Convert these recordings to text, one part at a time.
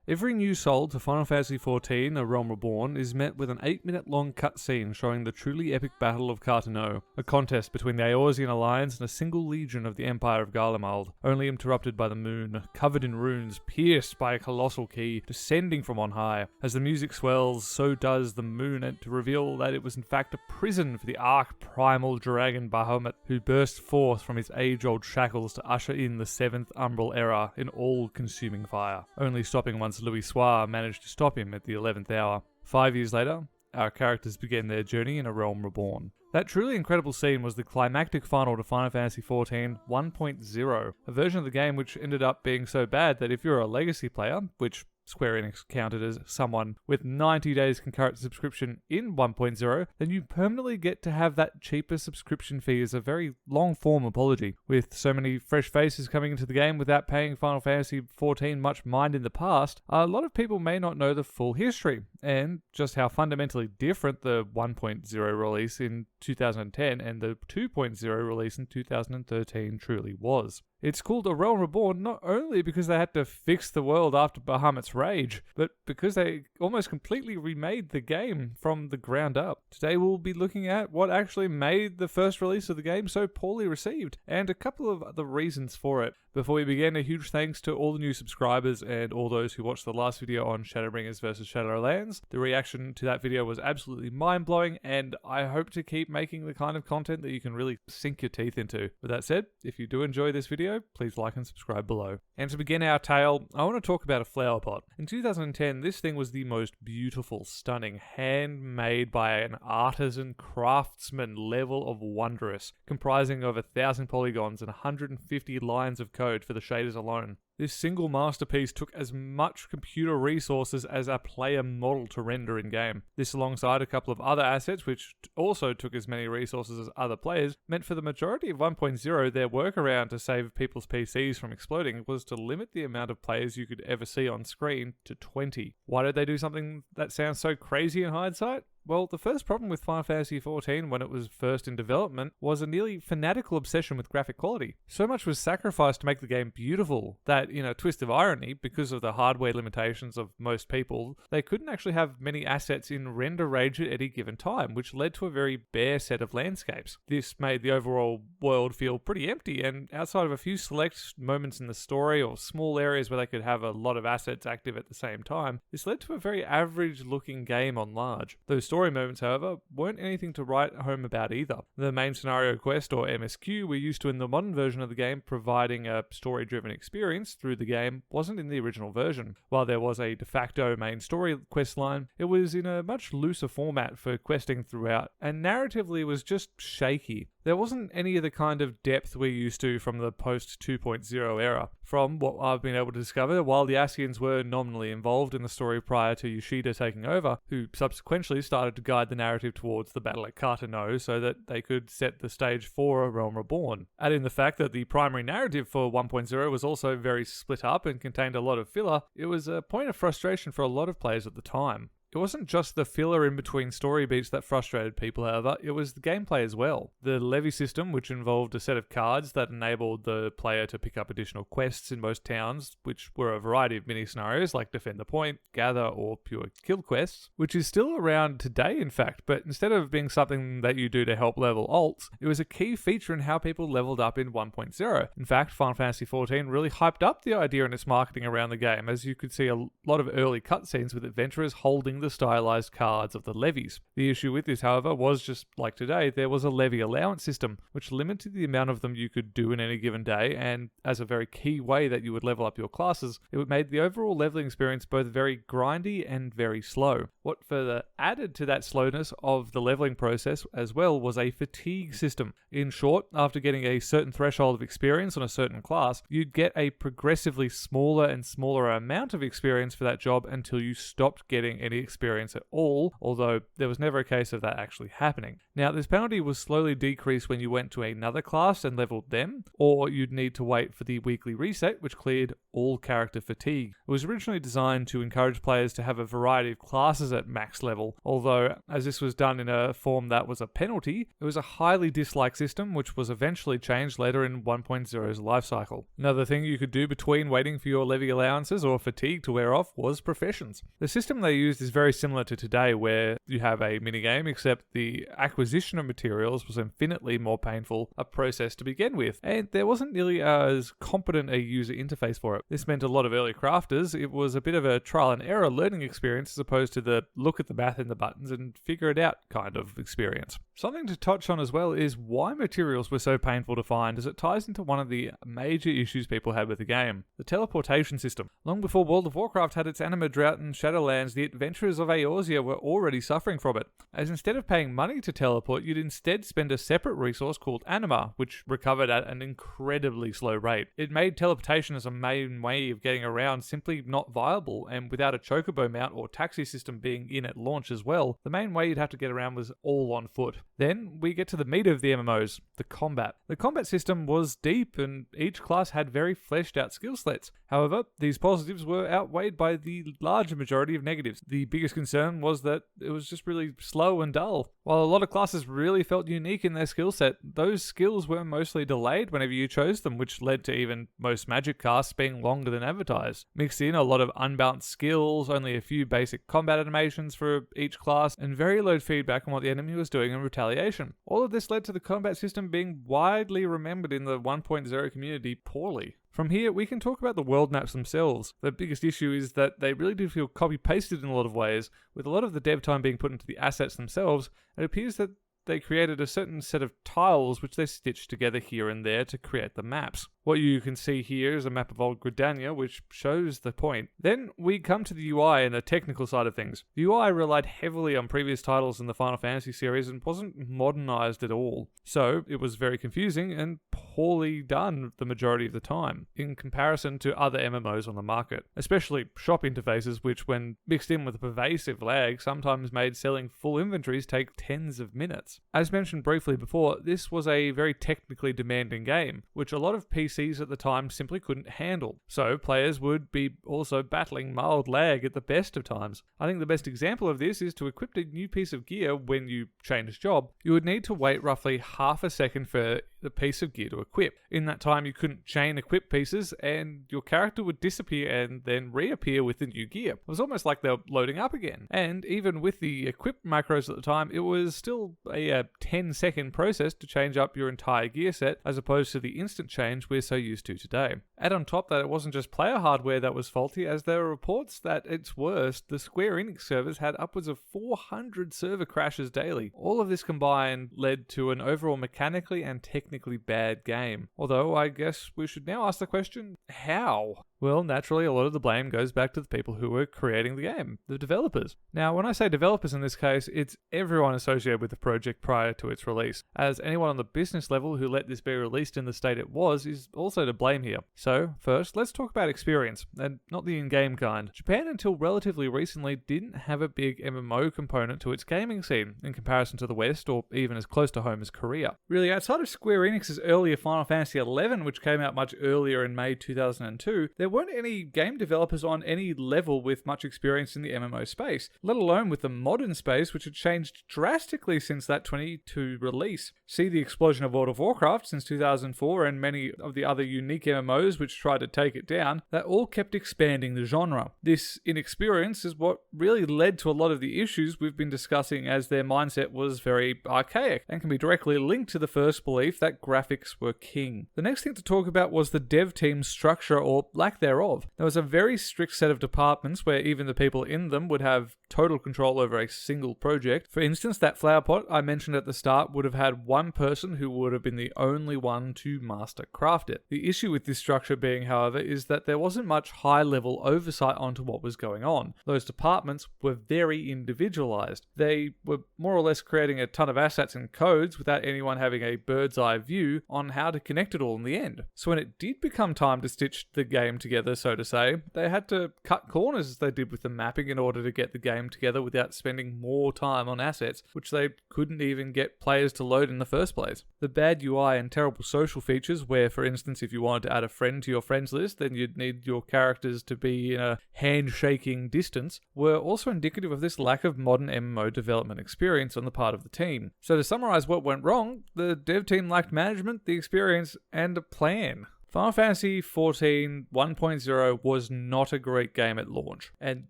Every new soul to Final Fantasy XIV, A Realm Reborn, is met with an 8-minute long cutscene showing the truly epic Battle of Carteneau, a contest between the Eorzean Alliance and a single legion of the Empire of Garlemald, only interrupted by the moon, covered in runes, pierced by a colossal key, descending from on high. As the music swells, so does the moon, and to reveal that it was in fact a prison for the arch-primal dragon Bahamut, who burst forth from his age-old shackles to usher in the 7th Umbral Era in all-consuming fire, only stopping once Louis Soir managed to stop him at the 11th hour. 5 years later, our characters began their journey in A Realm Reborn. That truly incredible scene was the climactic final to Final Fantasy XIV 1.0, a version of the game which ended up being so bad that if you're a legacy player, which Square Enix counted as someone with 90 days concurrent subscription in 1.0, then you permanently get to have that cheaper subscription fee as a very long-form apology. With so many fresh faces coming into the game without paying Final Fantasy XIV much mind in the past, a lot of people may not know the full history, and just how fundamentally different the 1.0 release in 2010 and the 2.0 release in 2013 truly was. It's called A Realm Reborn not only because they had to fix the world after Bahamut's rage, but because they almost completely remade the game from the ground up. Today we'll be looking at what actually made the first release of the game so poorly received, and a couple of the reasons for it. Before we begin, a huge thanks to all the new subscribers and all those who watched the last video on Shadowbringers vs Shadowlands. The reaction to that video was absolutely mind-blowing, and I hope to keep making the kind of content that you can really sink your teeth into. With that said, if you do enjoy this video, please like and subscribe below. And to begin our tale, I want to talk about a flower pot. In 2010, this thing was the most beautiful, stunning, handmade by an artisan craftsman level of wondrous, comprising of 1,000 polygons and 150 lines of code for the shaders alone. This single masterpiece took as much computer resources as a player model to render in-game. This, alongside a couple of other assets which also took as many resources as other players, meant for the majority of 1.0 their workaround to save people's PCs from exploding was to limit the amount of players you could ever see on screen to 20. Why did they do something that sounds so crazy in hindsight? Well, the first problem with Final Fantasy XIV when it was first in development was a nearly fanatical obsession with graphic quality. So much was sacrificed to make the game beautiful that, in a twist of irony, because of the hardware limitations of most people, they couldn't actually have many assets in render range at any given time, which led to a very bare set of landscapes. This made the overall world feel pretty empty, and outside of a few select moments in the story or small areas where they could have a lot of assets active at the same time, this led to a very average looking game on large. Those story moments, however, weren't anything to write home about either. The main scenario quest, or MSQ, we're used to in the modern version of the game, providing a story-driven experience through the game, wasn't in the original version. While there was a de facto main story quest line, it was in a much looser format for questing throughout, and narratively was just shaky. There wasn't any of the kind of depth we're used to from the post-2.0 era. From what I've been able to discover, while the Ascians were nominally involved in the story prior to Yoshida taking over, who subsequently started to guide the narrative towards the battle at Carteneau so that they could set the stage for A Realm Reborn. Add in the fact that the primary narrative for 1.0 was also very split up and contained a lot of filler, it was a point of frustration for a lot of players at the time. It wasn't just the filler in between story beats that frustrated people, however, it was the gameplay as well. The levy system, which involved a set of cards that enabled the player to pick up additional quests in most towns, which were a variety of mini-scenarios like Defend the Point, Gather, or pure kill quests, which is still around today in fact, but instead of being something that you do to help level alts, it was a key feature in how people leveled up in 1.0. In fact, Final Fantasy XIV really hyped up the idea in its marketing around the game, as you could see a lot of early cutscenes with adventurers holding the stylized cards of the levies. The issue with this, however, was just like today, there was a levy allowance system, which limited the amount of them you could do in any given day, and as a very key way that you would level up your classes, it made the overall leveling experience both very grindy and very slow. What further added to that slowness of the leveling process as well was a fatigue system. In short, after getting a certain threshold of experience on a certain class, you'd get a progressively smaller and smaller amount of experience for that job until you stopped getting any experience at all, although there was never a case of that actually happening. Now, this penalty was slowly decreased when you went to another class and leveled them, or you'd need to wait for the weekly reset, which cleared all character fatigue. It was originally designed to encourage players to have a variety of classes at max level, although as this was done in a form that was a penalty, it was a highly disliked system which was eventually changed later in 1.0's lifecycle. Another thing you could do between waiting for your levy allowances or fatigue to wear off was professions. The system they used is very similar to today, where you have a minigame, except the acquisition of materials was infinitely more painful a process to begin with, and there wasn't nearly as competent a user interface for it. This meant a lot of early crafters, it was a bit of a trial and error learning experience as opposed to the look at the math in the buttons and figure it out kind of experience. Something to touch on as well is why materials were so painful to find, as it ties into one of the major issues people had with the game, the teleportation system. Long before World of Warcraft had its anima drought in Shadowlands, the adventurers of Eorzea were already suffering from it, as instead of paying money to teleport, you'd instead spend a separate resource called anima, which recovered at an incredibly slow rate. It made teleportation as a main way of getting around simply not viable, and without a chocobo mount or taxi system being in at launch as well, the main way you'd have to get around was all on foot. Then we get to the meat of the MMOs, the combat. The combat system was deep and each class had very fleshed out skill sets. However, these positives were outweighed by the larger majority of negatives. The biggest concern was that it was just really slow and dull. While a lot of classes really felt unique in their skill set, those skills were mostly delayed whenever you chose them, which led to even most magic casts being longer than advertised. Mixed in a lot of unbalanced skills, only a few basic combat animations for each class, and very low feedback on what the enemy was doing in retaliation. All of this led to the combat system being widely remembered in the 1.0 community poorly. From here, we can talk about the world maps themselves. The biggest issue is that they really do feel copy-pasted in a lot of ways. With a lot of the dev time being put into the assets themselves, it appears that they created a certain set of tiles which they stitched together here and there to create the maps. What you can see here is a map of Old Gridania, which shows the point. Then we come to the UI and the technical side of things. The UI relied heavily on previous titles in the Final Fantasy series and wasn't modernized at all. So it was very confusing and poorly done the majority of the time, in comparison to other MMOs on the market. Especially shop interfaces, which when mixed in with pervasive lag, sometimes made selling full inventories take tens of minutes. As mentioned briefly before, this was a very technically demanding game, which a lot of PCs at the time simply couldn't handle. So players would be also battling mild lag at the best of times. I think the best example of this is to equip a new piece of gear when you change job, you would need to wait roughly half a second for the piece of gear to equip. In that time, you couldn't chain equip pieces and your character would disappear and then reappear with the new gear. It was almost like they're loading up again. And even with the equip macros at the time, it was still a 10-second process to change up your entire gear set, as opposed to the instant change we're so used to today. Add on top that it wasn't just player hardware that was faulty, as there were reports that, at its worst, the Square Enix servers had upwards of 400 server crashes daily. All of this combined led to an overall mechanically and technically bad game. Although I guess we should now ask the question, how? Well, naturally, a lot of the blame goes back to the people who were creating the game, the developers. Now, when I say developers in this case, it's everyone associated with the project prior to its release, as anyone on the business level who let this be released in the state it was is also to blame here. So, first, let's talk about experience, and not the in-game kind. Japan, until relatively recently, didn't have a big MMO component to its gaming scene, in comparison to the West, or even as close to home as Korea. Really, outside of Square Enix's earlier Final Fantasy XI, which came out much earlier in May 2002, there weren't any game developers on any level with much experience in the MMO space, let alone with the modern space, which had changed drastically since that 22 release. See the explosion of World of Warcraft since 2004 and many of the other unique MMOs which tried to take it down, that all kept expanding the genre. This inexperience is what really led to a lot of the issues we've been discussing, as their mindset was very archaic and can be directly linked to the first belief that graphics were king. The next thing to talk about was the dev team's structure, or lack thereof. There was a very strict set of departments where even the people in them would have total control over a single project. For instance, that flower pot I mentioned at the start would have had one person who would have been the only one to master craft it. The issue with this structure being, however, is that there wasn't much high-level oversight onto what was going on. Those departments were very individualized. They were more or less creating a ton of assets and codes without anyone having a bird's eye view on how to connect it all in the end. So when it did become time to stitch the game together, so to say, they had to cut corners as they did with the mapping in order to get the game together without spending more time on assets, which they couldn't even get players to load in the first place. The bad UI and terrible social features, where, for instance, if you wanted to add a friend to your friends list, then you'd need your characters to be in a handshaking distance, were also indicative of this lack of modern MMO development experience on the part of the team. So to summarize what went wrong, the dev team lacked management, the experience, and a plan. Final Fantasy XIV 1.0 was not a great game at launch, and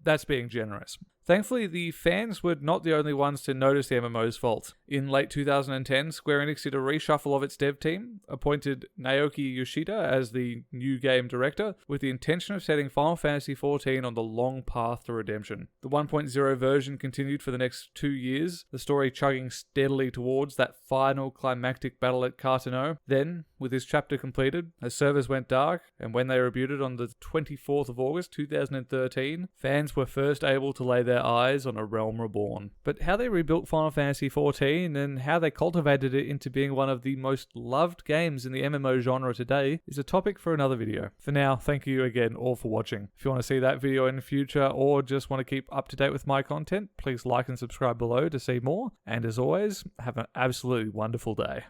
that's being generous. Thankfully, the fans were not the only ones to notice the MMO's faults. In late 2010, Square Enix did a reshuffle of its dev team, appointed Naoki Yoshida as the new game director, with the intention of setting Final Fantasy XIV on the long path to redemption. The 1.0 version continued for the next 2 years, the story chugging steadily towards that final climactic battle at Carteneau. Then, with this chapter completed, as servers went dark, and when they rebooted on the 24th of August 2013, fans were first able to lay their eyes on a Realm Reborn. But how they rebuilt Final Fantasy XIV and how they cultivated it into being one of the most loved games in the MMO genre today is a topic for another video. For now, thank you again all for watching. If you want to see that video in the future or just want to keep up to date with my content, please like and subscribe below to see more. And as always, have an absolutely wonderful day.